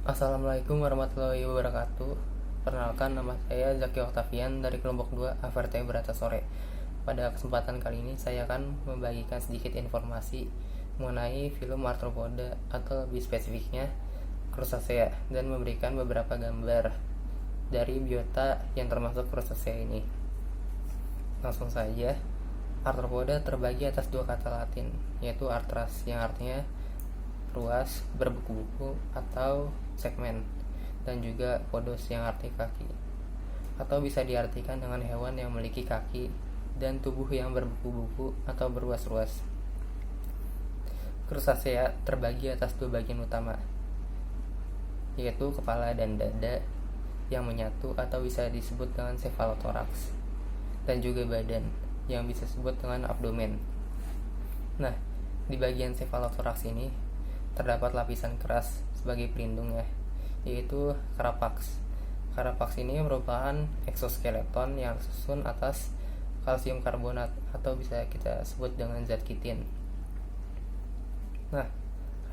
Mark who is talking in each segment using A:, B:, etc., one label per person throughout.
A: Assalamualaikum warahmatullahi wabarakatuh. Perkenalkan, nama saya Zaki Oktavian dari kelompok 2 Averte Berata Sore. Pada kesempatan kali ini saya akan membagikan sedikit informasi mengenai film arthropoda atau lebih spesifiknya Crustacea dan memberikan beberapa gambar dari biota yang termasuk Crustacea ini. Langsung saja, arthropoda terbagi atas dua kata Latin, yaitu arthras yang artinya ruas, berbuku-buku atau segmen, dan juga podos yang arti kaki, atau bisa diartikan dengan hewan yang memiliki kaki dan tubuh yang berbuku-buku atau berruas-ruas. Crustacea terbagi atas dua bagian utama, yaitu kepala dan dada yang menyatu atau bisa disebut dengan cephalothorax, dan juga badan yang bisa disebut dengan abdomen. Nah, di bagian cephalothorax ini terdapat lapisan keras sebagai pelindungnya, yaitu carapax. Carapax ini merupakan eksoskeleton yang tersusun atas kalsium karbonat atau bisa kita sebut dengan zat kitin. Nah,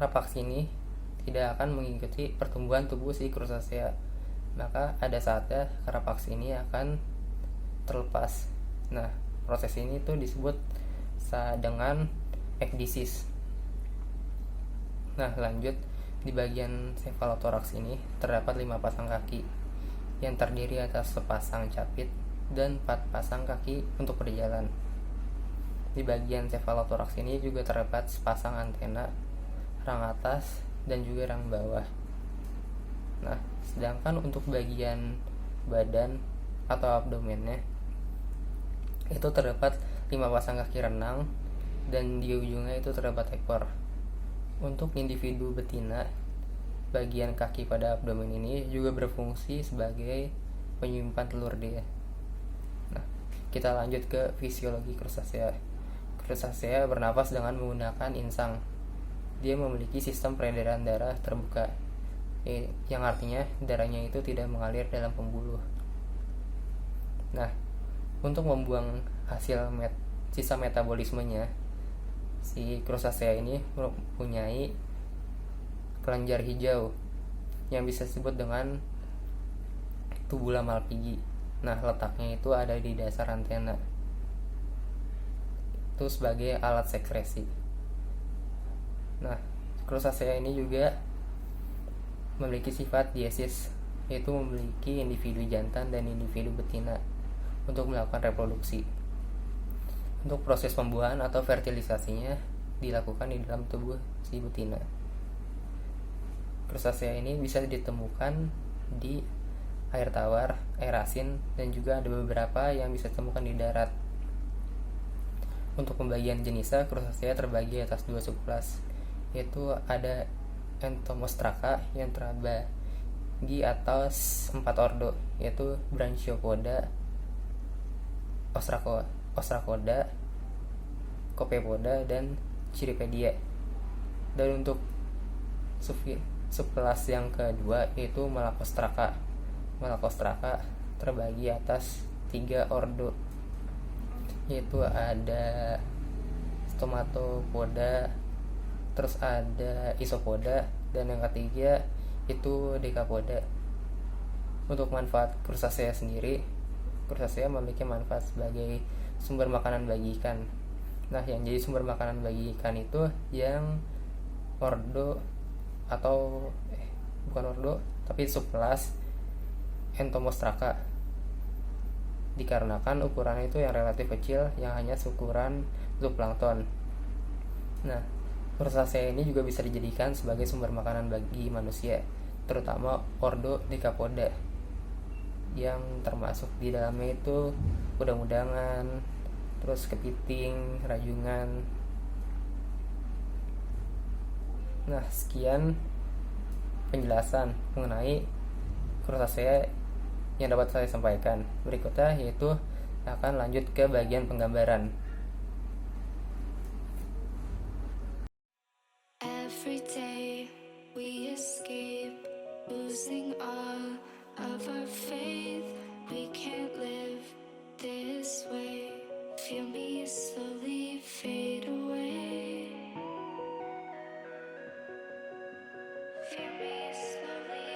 A: carapax ini tidak akan mengikuti pertumbuhan tubuh si Crustacea, maka ada saatnya carapax ini akan terlepas. Nah, proses ini tuh disebut dengan ekdisis. Nah, lanjut, di bagian cephalothorax ini terdapat 5 pasang kaki yang terdiri atas sepasang capit dan 4 pasang kaki untuk berjalan. Di bagian cephalothorax ini juga terdapat sepasang antena, rang atas dan juga rang bawah. Nah, sedangkan untuk bagian badan atau abdomennya itu terdapat 5 pasang kaki renang dan di ujungnya itu terdapat ekor. Untuk individu betina, bagian kaki pada abdomen ini juga berfungsi sebagai penyimpan telur dia. Nah, kita lanjut ke fisiologi Crustacea. Crustacea bernafas dengan menggunakan insang. Dia memiliki sistem peredaran darah terbuka, yang artinya darahnya itu tidak mengalir dalam pembuluh. Nah, untuk membuang hasil sisa metabolismenya, si Crustacea ini mempunyai kelenjar hijau yang bisa disebut dengan tubula malpighi. Nah, letaknya itu ada di dasar antena. Itu sebagai alat sekresi. Nah, Crustacea ini juga memiliki sifat diesis, yaitu memiliki individu jantan dan individu betina untuk melakukan reproduksi. Untuk proses pembuahan atau fertilisasinya dilakukan di dalam tubuh si betina. Crustacea ini bisa ditemukan di air tawar, air asin, dan juga ada beberapa yang bisa ditemukan di darat. Untuk pembagian jenisnya, Crustacea terbagi atas dua subkelas, yaitu ada Entomostraka yang terbagi atas 4 ordo, yaitu Branchiopoda, Ostracoda, Copepoda, dan Cirripedia. Dan untuk subkelas yang kedua yaitu Malacostraca. Malacostraca terbagi atas 3 ordo, yaitu ada Stomatopoda, terus ada Isopoda, dan yang ketiga itu Decapoda. Untuk manfaat Crustacea sendiri, Crustacea memiliki manfaat sebagai sumber makanan bagi ikan. Nah, yang jadi sumber makanan bagi ikan itu yang ordo atau bukan ordo tapi subkelas Entomostraka, dikarenakan ukurannya itu yang relatif kecil, yang hanya seukuran zooplankton. Nah, Crustacea ini juga bisa dijadikan sebagai sumber makanan bagi manusia, terutama ordo Decapoda, yang termasuk di dalamnya itu udang-udangan, terus kepiting, rajungan. Nah, sekian penjelasan mengenai Crustacea yang dapat saya sampaikan. Berikutnya yaitu akan lanjut ke bagian penggambaran.
B: Every day we escape, losing all of our faith. We can't live this way. Feel me slowly fade away. Feel me slowly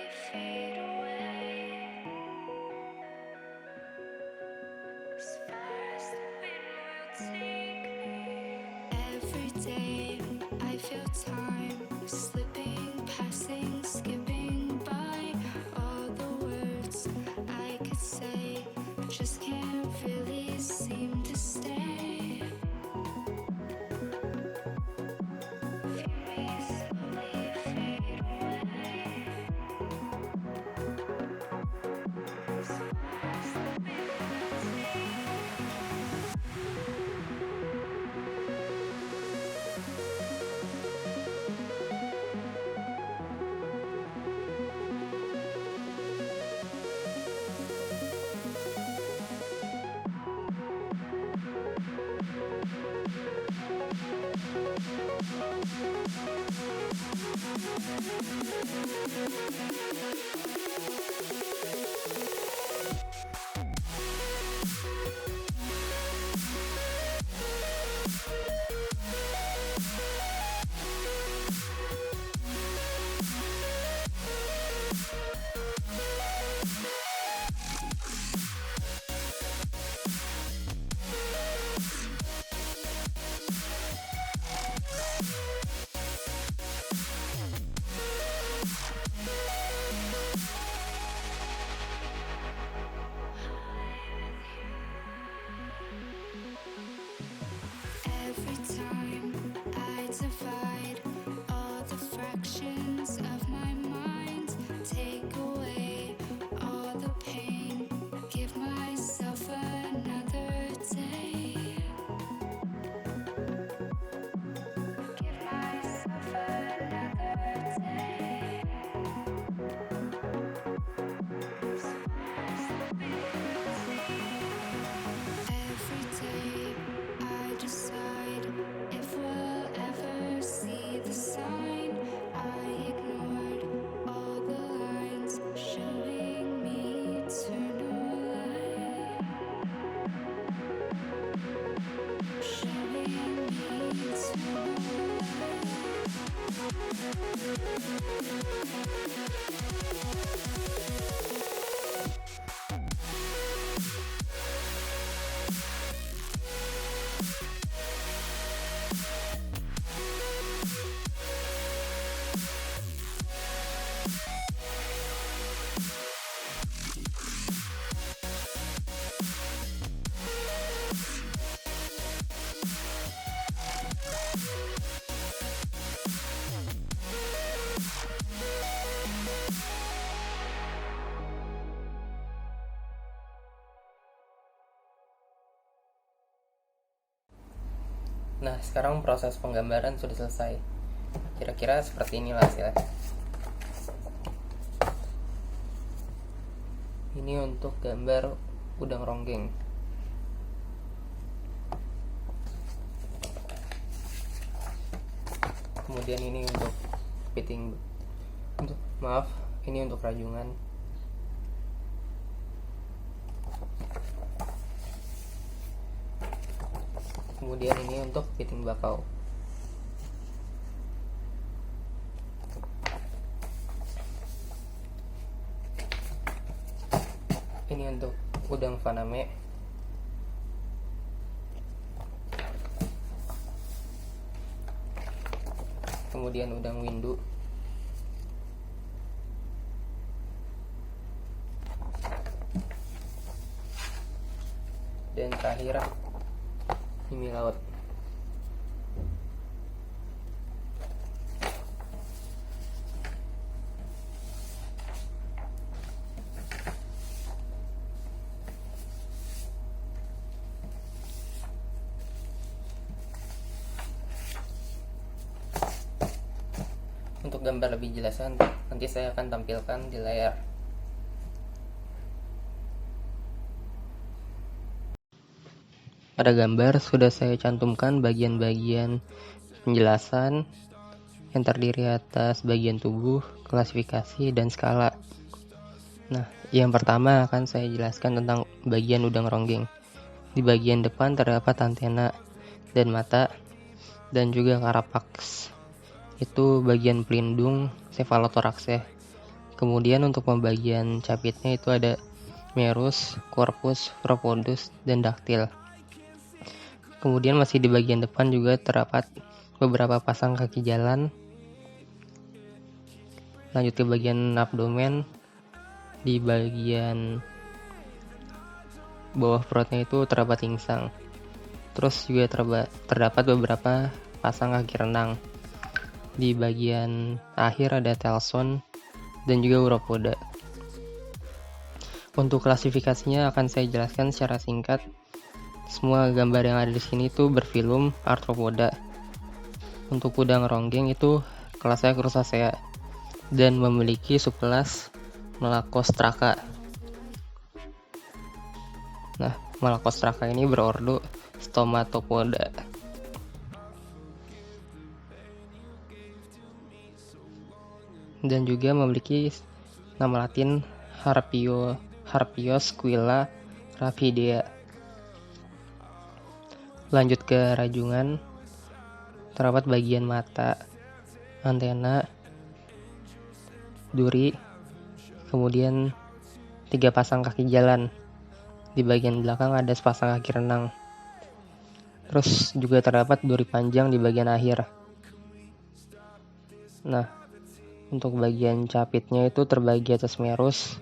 B: Every time I divide all the fractions of my mind, take away all the pain, give myself another day. Give myself another day. Every day I decide if we'll ever see the sign. I ignored all the lines showing me eternal light. Showing me eternal
A: Nah, sekarang proses penggambaran sudah selesai. Kira-kira seperti inilah hasilnya. Ini untuk gambar udang ronggeng. Kemudian ini untuk ini untuk rajungan. Kemudian ini untuk piting bakau. Ini untuk udang faname. Kemudian udang windu. Dan terakhir mimi laut. Untuk gambar lebih jelas nanti saya akan tampilkan di layar. Pada gambar sudah saya cantumkan bagian-bagian penjelasan yang terdiri atas bagian tubuh, klasifikasi, dan skala. Nah, yang pertama akan saya jelaskan tentang bagian udang ronggeng. Di bagian depan terdapat antena dan mata, dan juga karapaks. Itu bagian pelindung cephalothoraxnya. Kemudian untuk pembagian capitnya itu ada merus, corpus, propodus, dan daktil. Kemudian masih di bagian depan juga terdapat beberapa pasang kaki jalan. Lanjut ke bagian abdomen. Di bagian bawah perutnya itu terdapat insang. Terus juga terdapat beberapa pasang kaki renang. Di bagian akhir ada telson dan juga uropoda. Untuk klasifikasinya akan saya jelaskan secara singkat. Semua gambar yang ada di sini itu berfilum arthropoda. Untuk udang ronggeng itu kelasnya Crustacea dan memiliki subkelas Malacostraca. Nah, Malacostraca ini berordo Stomatopoda. dan juga memiliki nama latin Harpiosquilla rapidea. Lanjut ke rajungan, terdapat bagian mata, antena, duri, kemudian 3 pasang kaki jalan. Di bagian belakang ada sepasang kaki renang. Terus juga terdapat duri panjang di bagian akhir. Nah, untuk bagian capitnya itu terbagi atas merus,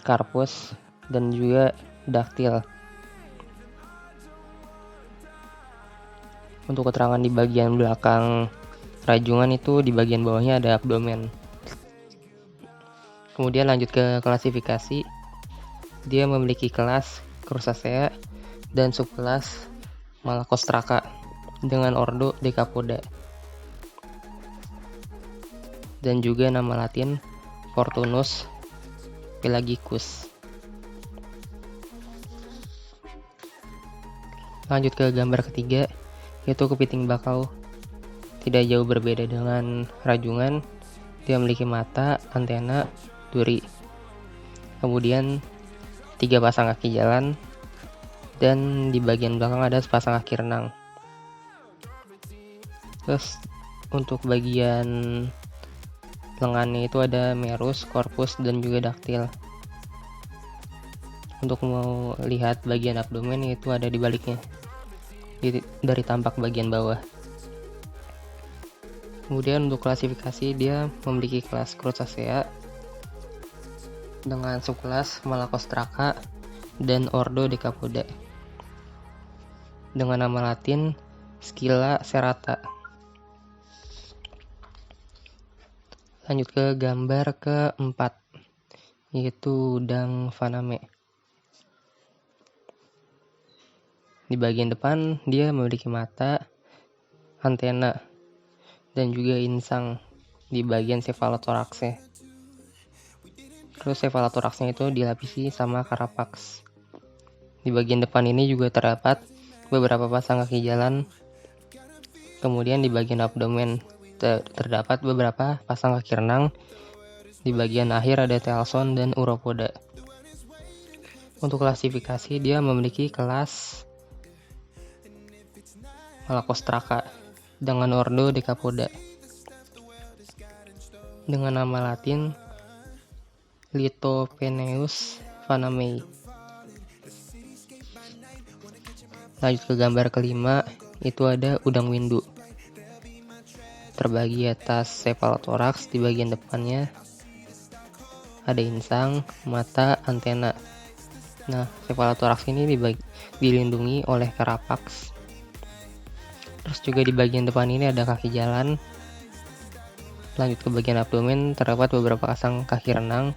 A: karpus, dan juga daktil. Untuk keterangan di bagian belakang rajungan itu di bagian bawahnya ada abdomen. Kemudian lanjut ke klasifikasi. Dia memiliki kelas Crustacea dan subkelas Malacostraca dengan ordo Decapoda. Dan juga nama latin Fortunus pelagicus. Lanjut ke gambar ketiga, yaitu kepiting bakau. Tidak jauh berbeda dengan rajungan, dia memiliki mata, antena, duri. Kemudian 3 pasang kaki jalan, dan di bagian belakang ada sepasang kaki renang. Terus untuk bagian lengannya itu ada merus, korpus, dan juga daktil. Untuk mau lihat bagian abdomen itu ada di baliknya, dari tampak bagian bawah. Kemudian untuk klasifikasi, dia memiliki kelas Crustacea dengan subkelas Malacostraca dan ordo Decapoda dengan nama latin Scylla serrata. Lanjut ke gambar keempat, yaitu udang faname. Di bagian depan dia memiliki mata, antena, dan juga insang di bagian cephalothoraxnya. Terus cephalothoraxnya itu dilapisi sama carapax. Di bagian depan ini juga terdapat beberapa pasang kaki jalan. Kemudian di bagian abdomen terdapat beberapa pasang kaki renang. Di bagian akhir ada telson dan uropoda. Untuk klasifikasi, dia memiliki kelas Malacostraca dengan ordo Decapoda dengan nama latin Lithopeneus fanamei. Lanjut ke gambar kelima, itu ada udang windu. Terbagi atas cephalothorax, di bagian depannya ada insang, mata, antena. Nah, cephalothorax ini dilindungi oleh carapax. Terus juga di bagian depan ini ada kaki jalan. Lanjut ke bagian abdomen, terdapat beberapa pasang kaki renang.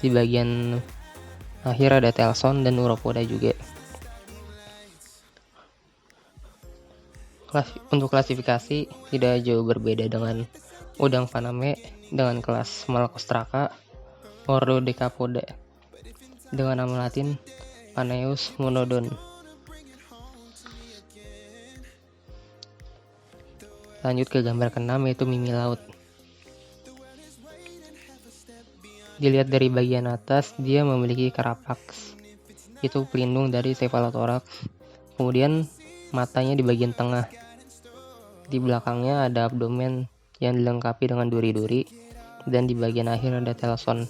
A: Di bagian akhir ada telson dan uropoda juga. Untuk klasifikasi tidak jauh berbeda dengan udang faname dengan kelas Malacostraca, ordo Decapoda dengan nama latin Paneus monodon. Lanjut ke gambar ke-6, yaitu mimi laut. Dilihat dari bagian atas, dia memiliki carapax, itu pelindung dari cephalothorax. Kemudian matanya di bagian tengah. Di belakangnya ada abdomen yang dilengkapi dengan duri-duri, dan di bagian akhir ada telson.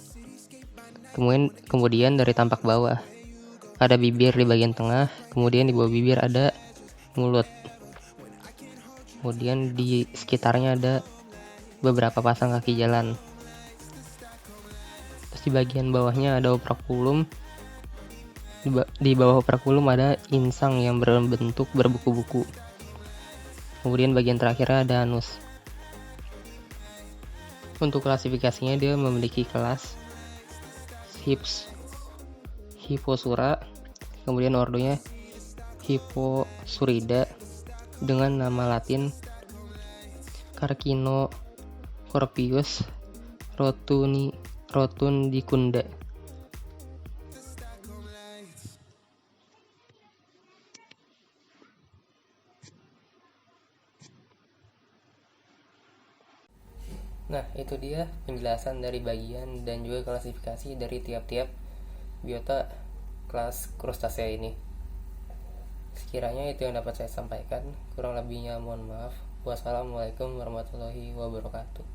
A: Kemudian dari tampak bawah ada bibir di bagian tengah, kemudian di bawah bibir ada mulut. Kemudian di sekitarnya ada beberapa pasang kaki jalan. Terus di bagian bawahnya ada operculum. Di bawah operculum ada insang yang berbentuk berbuku-buku. Kemudian bagian terakhirnya ada anus. Untuk klasifikasinya, dia memiliki kelas Hipposura, kemudian ordonya Hipposurida dengan nama latin Carcinocorpius rotundicunda. Nah, itu dia penjelasan dari bagian dan juga klasifikasi dari tiap-tiap biota kelas krustasea ini. Sekiranya itu yang dapat saya sampaikan. Kurang lebihnya mohon maaf. Wassalamualaikum warahmatullahi wabarakatuh.